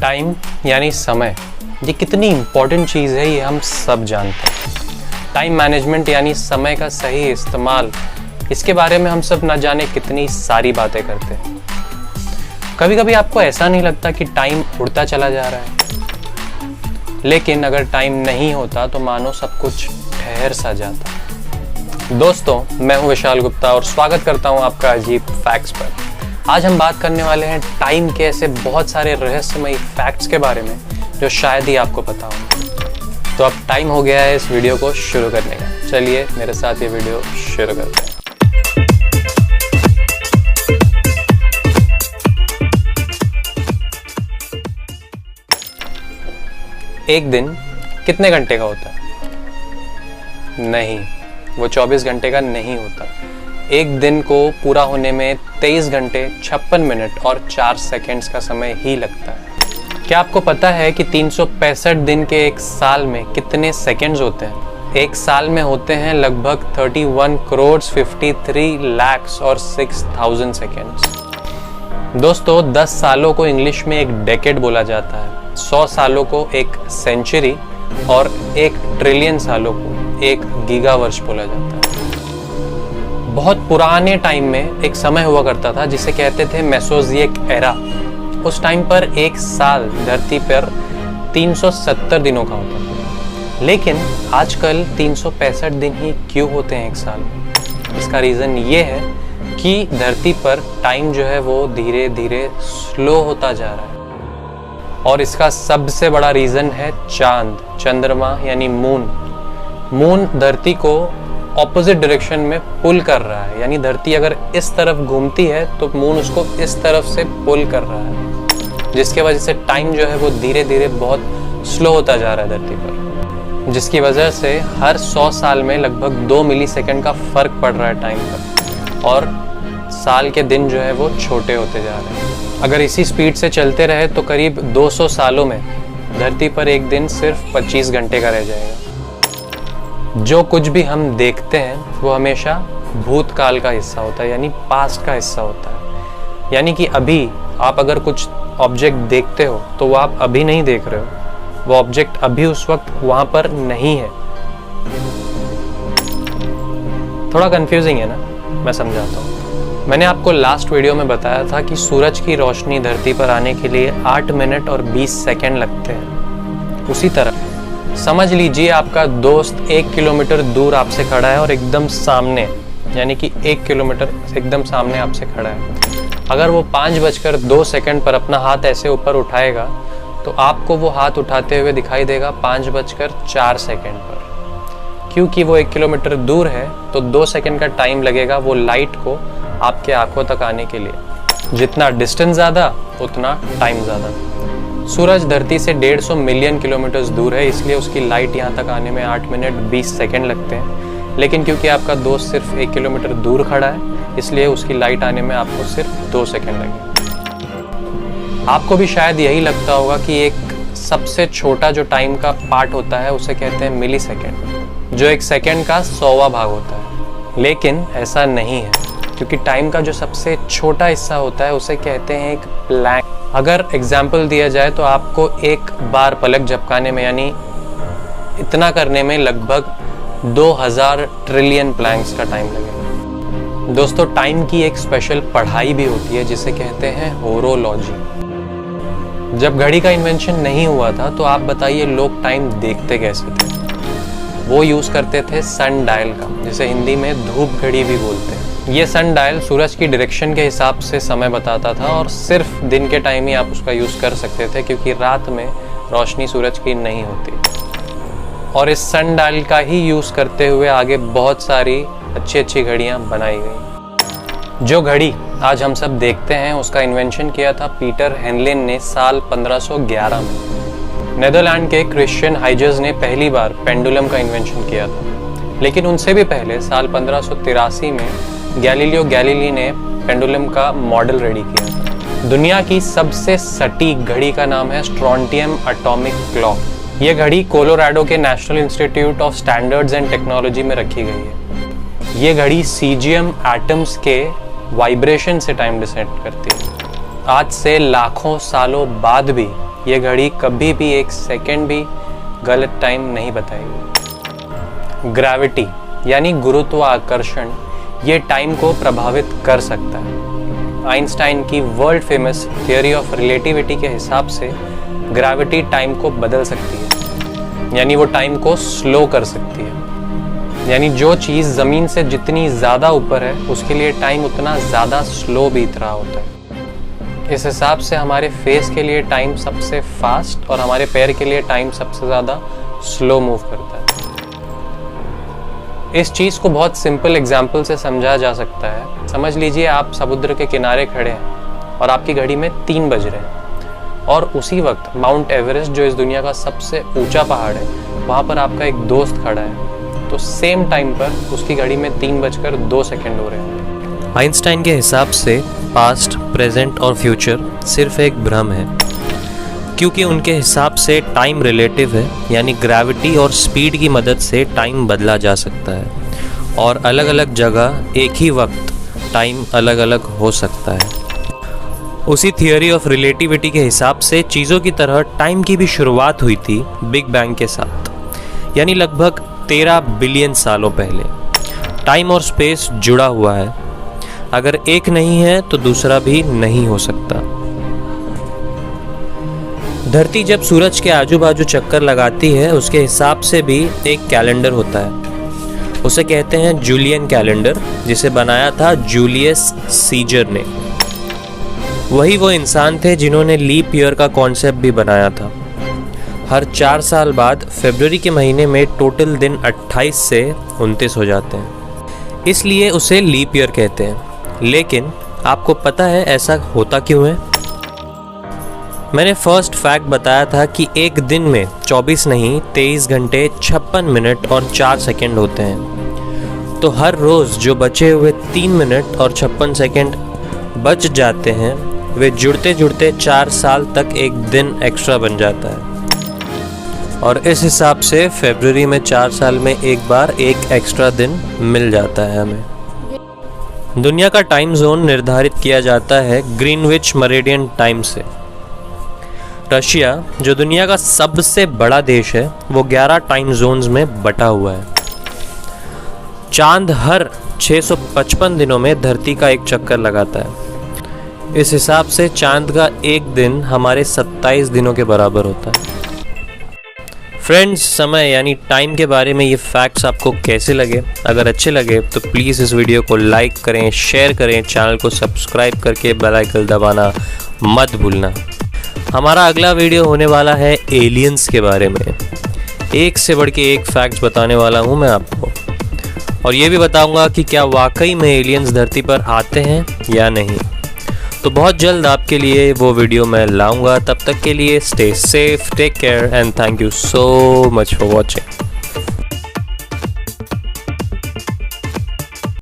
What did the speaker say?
Time यानी समय, ये कितनी इम्पोर्टेंट चीज़ है ये हम सब जानते हैं। टाइम मैनेजमेंट यानी समय का सही इस्तेमाल, इसके बारे में हम सब ना जाने कितनी सारी बातें करते हैं। कभी कभी आपको ऐसा नहीं लगता कि टाइम उड़ता चला जा रहा है, लेकिन अगर टाइम नहीं होता तो मानो सब कुछ ठहर सा जाता। दोस्तों, मैं हूं विशाल गुप्ता और स्वागत करता हूं आपका अजीब फैक्ट्स पर। आज हम बात करने वाले हैं टाइम के ऐसे बहुत सारे रहस्यमयी फैक्ट्स के बारे में जो शायद ही आपको पता हो। तो अब टाइम हो गया है इस वीडियो को शुरू करने का। चलिए मेरे साथ ये वीडियो शुरू करते हैं। एक दिन कितने घंटे का होता है? नहीं, वो 24 घंटे का नहीं होता। एक दिन को पूरा होने में 23 घंटे 56 मिनट और 4 सेकंड्स का समय ही लगता है। क्या आपको पता है कि 365 दिन के एक साल में कितने सेकंड्स होते हैं? एक साल में होते हैं लगभग 31 करोड़ 53 लाख और 6000 सेकंड्स। दोस्तों, 10 सालों को इंग्लिश में एक डेकेड बोला जाता है, 100 सालों को एक सेंचुरी और 1 ट्रिलियन सालों को 1 गीगावर्ष बोला जाता है। बहुत पुराने टाइम में एक समय हुआ करता था जिसे कहते थे मेसोजिक एरा। उस टाइम पर एक साल धरती पर 370 दिनों का होता था, लेकिन आजकल 365 दिन ही क्यों होते हैं एक साल में? इसका रीज़न ये है कि धरती पर टाइम जो है वो धीरे धीरे स्लो होता जा रहा है, और इसका सबसे बड़ा रीज़न है चांद, चंद्रमा यानी मून। मून धरती को ऑपोजिट डायरेक्शन में पुल कर रहा है, यानी धरती अगर इस तरफ घूमती है तो मून उसको इस तरफ से पुल कर रहा है, जिसके वजह से टाइम जो है वो धीरे धीरे बहुत स्लो होता जा रहा है धरती पर, जिसकी वजह से हर 100 साल में लगभग 2 मिलीसेकंड का फर्क पड़ रहा है टाइम पर, और साल के दिन जो है वो छोटे होते जा रहे हैं। अगर इसी स्पीड से चलते रहे तो करीब 200 सालों में धरती पर एक दिन सिर्फ 25 घंटे का रह जाएगा। जो कुछ भी हम देखते हैं वो हमेशा भूतकाल का हिस्सा होता है, यानी पास्ट का हिस्सा होता है। यानी कि अभी आप अगर कुछ ऑब्जेक्ट देखते हो तो वो आप अभी नहीं देख रहे हो, वो ऑब्जेक्ट अभी उस वक्त वहाँ पर नहीं है। थोड़ा कंफ्यूजिंग है ना? मैं समझाता हूँ। मैंने आपको लास्ट वीडियो में बताया था कि सूरज की रोशनी धरती पर आने के लिए 8 मिनट और 20 सेकेंड लगते हैं। उसी तरह समझ लीजिए आपका दोस्त 1 किलोमीटर दूर आपसे खड़ा है और एकदम सामने, यानी कि 1 किलोमीटर एकदम सामने आपसे खड़ा है। अगर वो 5:02 पर अपना हाथ ऐसे ऊपर उठाएगा तो आपको वो हाथ उठाते हुए दिखाई देगा 5:04 पर। क्योंकि वो 1 किलोमीटर दूर है तो 2 सेकंड का टाइम लगेगा वो लाइट को आपके आंखों तक आने के लिए। जितना डिस्टेंस ज़्यादा उतना टाइम ज़्यादा। सूरज धरती से 150 मिलियन किलोमीटर दूर है, इसलिए उसकी लाइट यहाँ तक आने में 8 मिनट 20 सेकंड लगते हैं। लेकिन क्योंकि आपका दोस्त सिर्फ 1 किलोमीटर दूर खड़ा है, इसलिए उसकी लाइट आने में आपको सिर्फ 2 सेकंड लगे। आपको भी शायद यही लगता होगा कि एक सबसे छोटा जो टाइम का पार्ट होता है उसे कहते हैं मिली सेकेंड, जो 1 सेकेंड का 100वां भाग होता है। लेकिन ऐसा नहीं है, क्योंकि टाइम का जो सबसे छोटा हिस्सा होता है उसे कहते हैं एक ब्लैंक। अगर एग्जाम्पल दिया जाए तो आपको एक बार पलक झपकाने में, यानी इतना करने में लगभग 2000 ट्रिलियन प्लैंक्स का टाइम लगेगा। दोस्तों, टाइम की एक स्पेशल पढ़ाई भी होती है जिसे कहते हैं होरोलॉजी। जब घड़ी का इन्वेंशन नहीं हुआ था तो आप बताइए लोग टाइम देखते कैसे थे? वो यूज़ करते थे सन डायल का, जिसे हिंदी में धूप घड़ी भी बोलते हैं। ये सन डायल सूरज की डायरेक्शन के हिसाब से समय बताता था, और सिर्फ दिन के टाइम ही आप उसका यूज़ कर सकते थे, क्योंकि रात में रोशनी सूरज की नहीं होती। और इस सन डायल का ही यूज़ करते हुए आगे बहुत सारी अच्छी अच्छी घड़ियाँ बनाई गई। जो घड़ी आज हम सब देखते हैं उसका इन्वेंशन किया था पीटर हेनलिन ने साल 1511 में। नेदरलैंड के क्रिश्चियन हाइजर्स ने पहली बार पेंडुलम का इन्वेंशन किया था, लेकिन उनसे भी पहले साल 1583 में गैलीलियो गैलीली ने पेंडुलम का मॉडल रेडी किया। दुनिया की सबसे सटीक घड़ी का नाम है स्ट्रॉन्टियम एटॉमिक क्लॉक। ये घड़ी कोलोराडो के national institute of standards and technology में रखी गई है। ये घड़ी सीजियम एटम्स के वाइब्रेशन से टाइम डिसाइड करती है। आज से लाखों सालों बाद भी ये घड़ी कभी भी 1 सेकेंड भी गलत टाइम नहीं बताएगी। ग्रेविटी यानी गुरुत्वाकर्षण ये टाइम को प्रभावित कर सकता है। आइंस्टाइन की world famous theory of relativity के हिसाब से ग्रेविटी टाइम को बदल सकती है, यानी वो टाइम को स्लो कर सकती है। यानी जो चीज़ ज़मीन से जितनी ज़्यादा ऊपर है उसके लिए टाइम उतना ज़्यादा स्लो बीत रहा होता है। इस हिसाब से हमारे फेस के लिए टाइम सबसे फास्ट और हमारे पैर के लिए टाइम सबसे ज़्यादा स्लो मूव करता है। इस चीज़ को बहुत सिंपल एग्जाम्पल से समझा जा सकता है। समझ लीजिए आप समुद्र के किनारे खड़े हैं और आपकी घड़ी में 3 बज रहे हैं और उसी वक्त माउंट एवरेस्ट जो इस दुनिया का सबसे ऊंचा पहाड़ है वहाँ पर आपका एक दोस्त खड़ा है, तो सेम टाइम पर उसकी घड़ी में 3:02 हो रहे हैं। आइंस्टाइन के हिसाब से पास्ट, प्रेजेंट और फ्यूचर सिर्फ एक भ्रम है, क्योंकि उनके हिसाब से टाइम रिलेटिव है, यानी ग्रेविटी और स्पीड की मदद से टाइम बदला जा सकता है और अलग अलग जगह एक ही वक्त टाइम अलग अलग हो सकता है। उसी थियोरी ऑफ रिलेटिविटी के हिसाब से चीज़ों की तरह टाइम की भी शुरुआत हुई थी बिग बैंग के साथ, यानी लगभग 13 बिलियन सालों पहले। टाइम और स्पेस जुड़ा हुआ है, अगर एक नहीं है तो दूसरा भी नहीं हो सकता। धरती जब सूरज के आजू बाजू चक्कर लगाती है उसके हिसाब से भी एक कैलेंडर होता है, उसे कहते हैं जूलियन कैलेंडर, जिसे बनाया था जूलियस सीजर ने। वही वो इंसान थे जिन्होंने लीप ईयर का कॉन्सेप्ट भी बनाया था। हर 4 साल बाद फरवरी के महीने में टोटल दिन 28 से 29 हो जाते हैं, इसलिए उसे लीप ईयर कहते हैं। लेकिन आपको पता है ऐसा होता क्यों है? मैंने फर्स्ट फैक्ट बताया था कि एक दिन में 24 नहीं 23 घंटे 56 मिनट और 4 सेकंड होते हैं। तो हर रोज़ जो बचे हुए 3 मिनट और 56 सेकंड बच जाते हैं वे जुड़ते जुड़ते 4 साल तक एक दिन एक्स्ट्रा बन जाता है। और इस हिसाब से फरवरी में 4 साल में एक बार एक एक्स्ट्रा दिन मिल जाता है हमें। दुनिया का टाइम जोन निर्धारित किया जाता है ग्रीनविच मेरिडियन टाइम से। रशिया जो दुनिया का सबसे बड़ा देश है वो 11 टाइम जोन्स में बटा हुआ है। चांद हर 655 दिनों में धरती का एक चक्कर लगाता है। इस हिसाब से चांद का एक दिन हमारे 27 दिनों के बराबर होता है। फ्रेंड्स, समय यानी टाइम के बारे में ये फैक्ट्स आपको कैसे लगे? अगर अच्छे लगे तो प्लीज़ इस वीडियो को लाइक करें, शेयर करें, चैनल को सब्सक्राइब करके बेल आइकन दबाना मत भूलना। हमारा अगला वीडियो होने वाला है एलियंस के बारे में। एक से बढ़ के एक फैक्ट्स बताने वाला हूँ मैं आपको, और ये भी बताऊँगा कि क्या वाकई में एलियंस धरती पर आते हैं या नहीं। तो बहुत जल्द आपके लिए वो वीडियो मैं लाऊंगा। तब तक के लिए stay safe, take care and thank you so much for watching.